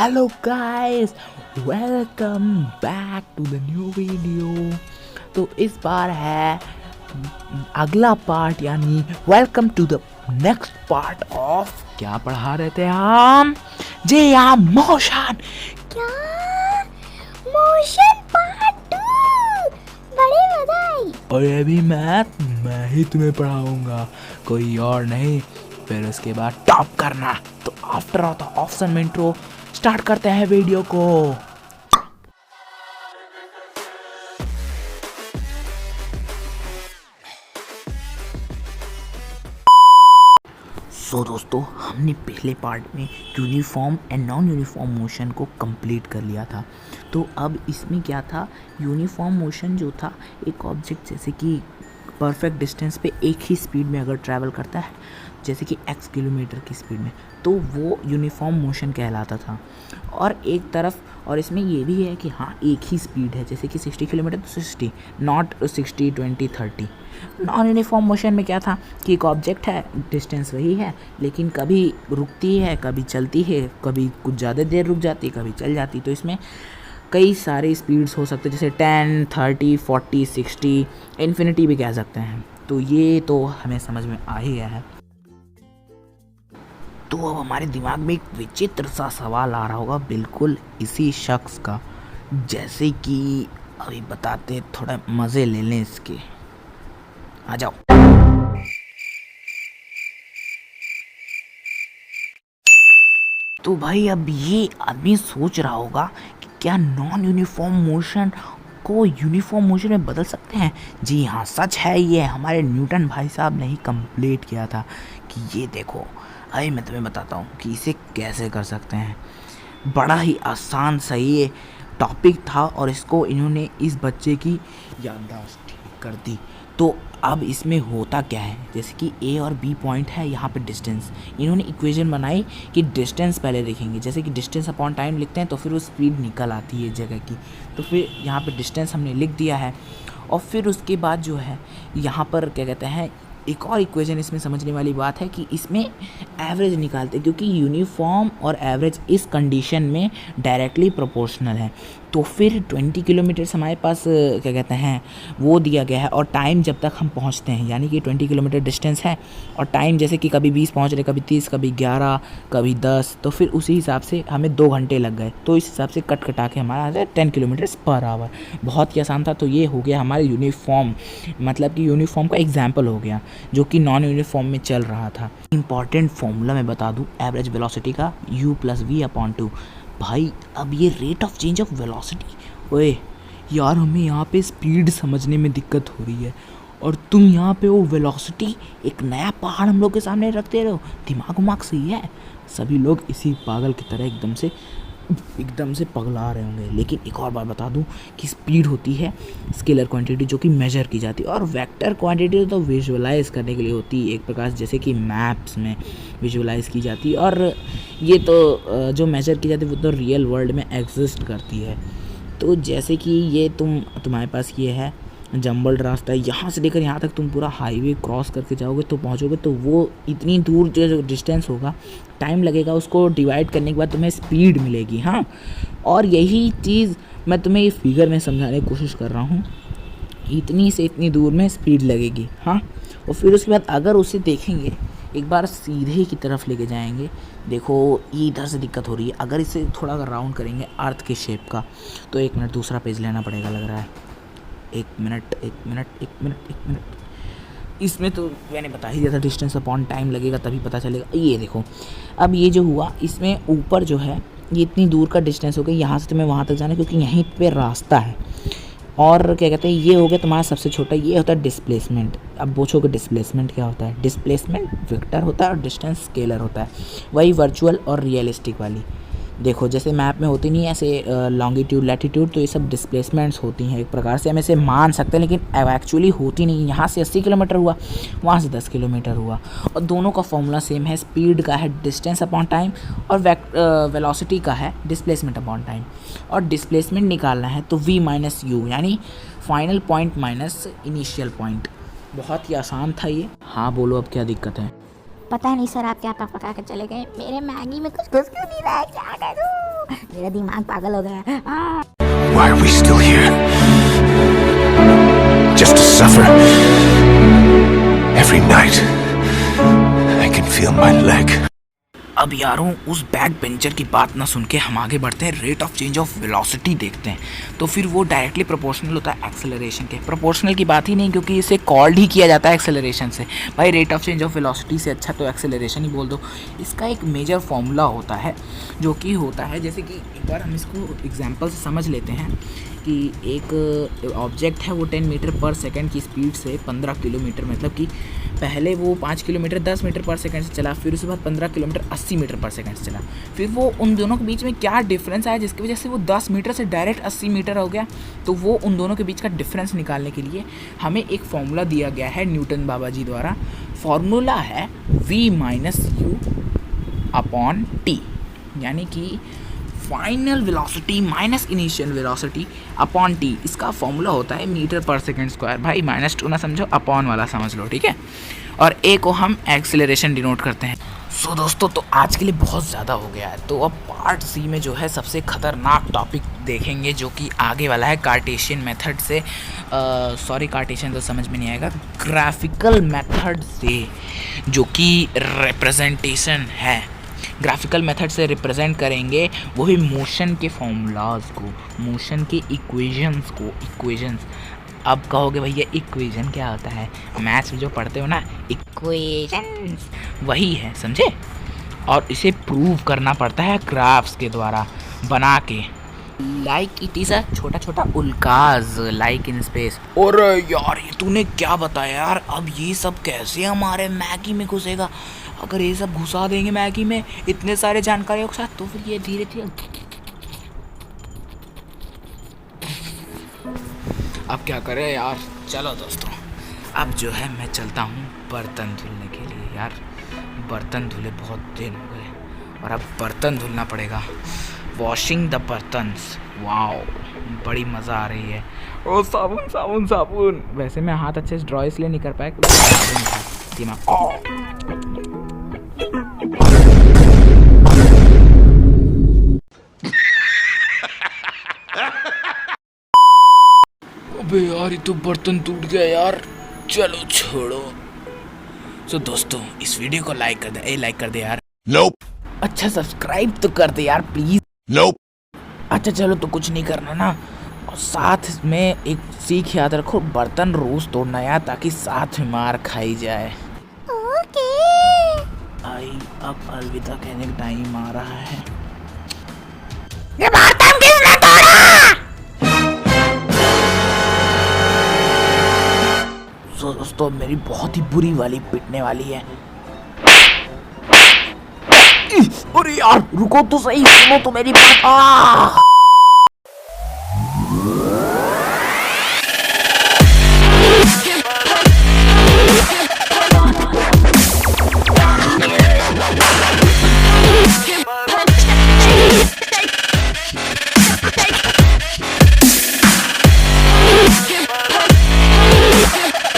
Hello guys, welcome back to the new video. तो इस बार है अगला पार्ट, यानी welcome to the next part of क्या पढ़ा रहे थे हम? जी हाँ, मोशन। क्या मोशन पार्ट 2? बड़ी मजा आई। और अभी मैं ही तुम्हें पढ़ाऊंगा, कोई और नहीं। फिर उसके बाद टॉप करना। तो आफ्टर ऑल द ऑप्शन में इंट्रो स्टार्ट करते हैं वीडियो को। दोस्तों, हमने पहले पार्ट में uniform and non uniform motion को कंप्लीट कर लिया था। तो अब इसमें क्या था, यूनिफॉर्म मोशन जो था, एक ऑब्जेक्ट जैसे कि परफेक्ट डिस्टेंस पे एक ही स्पीड में अगर ट्रैवल करता है, जैसे कि x किलोमीटर की स्पीड में, तो वो यूनिफॉर्म मोशन कहलाता था। और एक तरफ, और इसमें ये भी है कि हाँ, एक ही स्पीड है, जैसे कि 60 किलोमीटर तो 60, नॉट 60 20 30। नॉन यूनिफॉर्म मोशन में क्या था कि एक ऑब्जेक्ट है, डिस्टेंस वही है, लेकिन कभी रुकती है, कभी चलती है, कभी कुछ ज़्यादा देर रुक जाती है, कभी चल जाती। तो इसमें कई सारे स्पीड्स हो सकते हैं, जैसे 10 30 40 60, इन्फिनिटी भी कह सकते हैं। तो ये तो हमें समझ में आ ही गया है। तो अब हमारे दिमाग में एक विचित्र सा सवाल आ रहा होगा, बिल्कुल इसी शख्स का, जैसे कि अभी बताते, थोड़ा मज़े ले लें इसके। आ जाओ। तो भाई, अब ये आदमी सोच रहा होगा कि क्या नॉन यूनिफॉर्म मोशन को यूनिफॉर्म मोशन में बदल सकते हैं? जी हाँ, सच है, ये हमारे न्यूटन भाई साहब ने ही कंप्लीट किया था कि ये देखो। अरे मैं तुम्हें बताता हूँ कि इसे कैसे कर सकते हैं। बड़ा ही आसान सा ये टॉपिक था और इसको इन्होंने इस बच्चे की याददाश्त ठीक कर दी। तो अब इसमें होता क्या है, जैसे कि ए और बी पॉइंट है, यहाँ पे डिस्टेंस इन्होंने इक्वेशन बनाई कि डिस्टेंस पहले देखेंगे, जैसे कि डिस्टेंस अपॉन टाइम लिखते हैं तो फिर वो स्पीड निकल आती है जगह की। तो फिर यहाँ पे डिस्टेंस हमने लिख दिया है, और फिर उसके बाद जो है यहाँ पर क्या कहते हैं, एक और इक्वेशन इसमें समझने वाली बात है कि इसमें एवरेज निकालते हैं, क्योंकि यूनिफॉर्म और एवरेज इस कंडीशन में डायरेक्टली प्रोपोर्शनल है। तो फिर 20 किलोमीटर हमारे पास क्या कहते हैं वो दिया गया है, और टाइम जब तक हम पहुंचते हैं, यानी कि 20 किलोमीटर डिस्टेंस है, और टाइम जैसे कि कभी 20 पहुंच रहे, कभी 30, कभी 11, कभी 10, तो फिर उसी हिसाब से हमें 2 घंटे लग गए। तो इस हिसाब से कट कटा के हमारा आ जाए 10 किलोमीटर पर आवर। बहुत ही आसान था। तो ये हो गया हमारे यूनिफॉर्म, मतलब कि यूनिफॉर्म का एग्जाम्पल हो गया, जो कि नॉन यूनिफॉर्म में चल रहा था। इंपॉर्टेंट फॉर्मूला मैं बता दूं एवरेज वेलोसिटी का, u+v/2। भाई, अब ये rate of change of velocity, ओए यार, हमें यहाँ पे स्पीड समझने में दिक्कत हो रही है, और तुम यहाँ पे वो वेलोसिटी, एक नया पहाड़ हम लोग के सामने रखते रहो। दिमाग उमाग सही है? सभी लोग इसी पागल की तरह एकदम से पगला रहे होंगे। लेकिन एक और बात बता दूं कि स्पीड होती है स्केलर क्वांटिटी, जो कि मेजर की जाती है, और वेक्टर क्वांटिटी तो विजुअलाइज करने के लिए होती है, एक प्रकार से जैसे कि मैप्स में विजुअलाइज की जाती है। और ये तो जो मेजर की जाती है वो तो रियल वर्ल्ड में एग्जिस्ट करती है। तो जैसे कि ये तुम्हारे पास ये है जंबल्ड रास्ता है, यहाँ से लेकर यहाँ तक तुम पूरा हाईवे क्रॉस करके जाओगे तो पहुँचोगे, तो वो इतनी दूर जो डिस्टेंस होगा, टाइम लगेगा, उसको डिवाइड करने के बाद तुम्हें स्पीड मिलेगी। हाँ, और यही चीज़ मैं तुम्हें ये फिगर में समझाने की कोशिश कर रहा हूँ, इतनी से इतनी दूर में स्पीड लगेगी। हाँ, और फिर उसके बाद अगर उसे देखेंगे, एक बार सीधे की तरफ लेके जाएंगे, देखो ये इधर से दिक्कत हो रही है, अगर इसे थोड़ा अगर राउंड करेंगे अर्थ के शेप का, तो 1 मिनट दूसरा पेज लेना पड़ेगा लग रहा है। एक मिनट, इसमें तो मैंने बता ही दिया था, डिस्टेंस अपॉन टाइम लगेगा तभी पता चलेगा। ये देखो, अब ये जो हुआ, इसमें ऊपर जो है ये इतनी दूर का डिस्टेंस हो गया, यहाँ से तुम्हें वहाँ तक जाना, क्योंकि यहीं पे रास्ता है। और क्या कहते हैं, ये हो गया तुम्हारा सबसे छोटा, ये होता है डिस्प्लेसमेंट। अब पूछोगे डिस्प्लेसमेंट क्या होता है? डिस्प्लेसमेंट वेक्टर होता है और डिस्टेंस स्केलर होता है, वही वर्चुअल और रियलिस्टिक वाली। देखो, जैसे मैप में होती नहीं है ऐसे लॉन्गिट्यूड लैटिट्यूड, तो ये सब डिस्प्लेसमेंट्स होती हैं, एक प्रकार से हम इसे मान सकते हैं, लेकिन एक्चुअली होती नहीं। यहाँ से 80 किलोमीटर हुआ, वहाँ से 10 किलोमीटर हुआ, और दोनों का फॉर्मूला सेम है। स्पीड का है डिस्टेंस अपॉन टाइम, और वेलोसिटी का है डिस्प्लेसमेंट अपॉन टाइम। और डिस्प्लेसमेंट निकालना है तो v-u, यानी final point minus initial point. बहुत ही आसान था ये। हाँ बोलो, अब क्या दिक्कत है? पता नहीं सर, आप क्या पका के चले गए, मेरे मैगी में कुछ घुस क्यों नहीं रहा है, क्या करूं? मेरा दिमाग पागल हो गया। Why are we still here? Just to suffer? Every night, I can feel my leg. अब यारों उस बैक बेंचर की बात ना सुन के हम आगे बढ़ते हैं, rate of change of velocity देखते हैं। तो फिर वो डायरेक्टली प्रोपोर्शनल होता है एक्सेलरेशन के। प्रोपोर्शनल की बात ही नहीं, क्योंकि इसे कॉल्ड ही किया जाता है एक्सेलरेशन से। भाई rate of change of velocity से अच्छा तो एक्सेलरेशन ही बोल दो। इसका एक मेजर फॉर्मूला होता है जो कि होता है, जैसे कि एक बार हम इसको एग्जाम्पल से समझ लेते हैं कि एक ऑब्जेक्ट है, वो 10 मीटर पर सेकेंड की स्पीड से 15 किलोमीटर, मतलब कि पहले वो 5 किलोमीटर 10 मीटर पर सेकंड से चला, फिर उसके बाद 15 किलोमीटर 80 मीटर पर सेकंड से चला। फिर वो उन दोनों के बीच में क्या डिफरेंस आया जिसकी वजह से वो 10 मीटर से डायरेक्ट 80 मीटर हो गया। तो वो उन दोनों के बीच का डिफरेंस निकालने के लिए हमें एक फॉर्मूला दिया गया है न्यूटन बाबा जी द्वारा। फॉर्मूला है v minus you upon T, यानी कि final velocity minus initial velocity upon T. इसका फॉर्मूला होता है मीटर पर सेकंड स्क्वायर। भाई -2 ना समझो, अपॉन वाला समझ लो, ठीक है। और ए को हम एक्सेलरेशन डिनोट करते हैं। सो दोस्तों, तो आज के लिए बहुत ज़्यादा हो गया है। तो अब पार्ट सी में जो है सबसे ख़तरनाक टॉपिक देखेंगे, जो कि आगे वाला है कार्टेशियन मेथड से, सॉरी कार्टेशियन तो समझ में नहीं आएगा, ग्राफिकल मेथड से, जो कि रिप्रेजेंटेशन है। ग्राफिकल मेथड से रिप्रेजेंट करेंगे वो भी मोशन के फॉर्मूलाज को, मोशन के इक्वेशंस। अब कहोगे भैया इक्वेशन क्या होता है? मैथ्स में जो पढ़ते हो ना, इक्वेशंस वही है, समझे। और इसे प्रूव करना पड़ता है ग्राफ्स के द्वारा बना के, लाइक इट इज़ अ छोटा छोटा उल्काज लाइक इन स्पेस। और यार ये तूने क्या बताया यार, अब ये सब कैसे हमारे मैगी में घुसेगा? अगर ये सब घुसा देंगे मैगी में इतने सारे जानकारियों के साथ, तो फिर ये धीरे धीरे। अब क्या करें यार, चलो दोस्तों, अब जो है मैं चलता हूँ बर्तन धुलने के लिए। यार बर्तन धुले बहुत दिन हो गए, और अब बर्तन धुलना पड़ेगा। वॉशिंग द बर्तन्स, वाओ बड़ी मज़ा आ रही है। ओ साबुन साबुन साबुन। वैसे मैं हाथ अच्छे से ड्रॉ इसलिए नहीं कर पाया क्योंकि साबुन था दिमाग। अबे यार ये तो बर्तन टूट गया यार, चलो छोड़ो। तो दोस्तों इस वीडियो को लाइक कर दे यार। Nope. अच्छा सब्सक्राइब तो कर दे यार प्लीज। Nope. अच्छा चलो, तो कुछ नहीं करना ना। और साथ में एक सीख याद रखो, बर्तन रोज तोड़ना यार, ताकि साथ में मार खाई जाए। ओके। आई अब अलविदा कहने का टाइम आ रहा है। ये बर्तन किसने तोड़ा? तो दोस्तों मेरी बहुत ही बुरी वाली पिटने वाली है। अरे यार रुको तो सही, सुनो तो मेरी बात।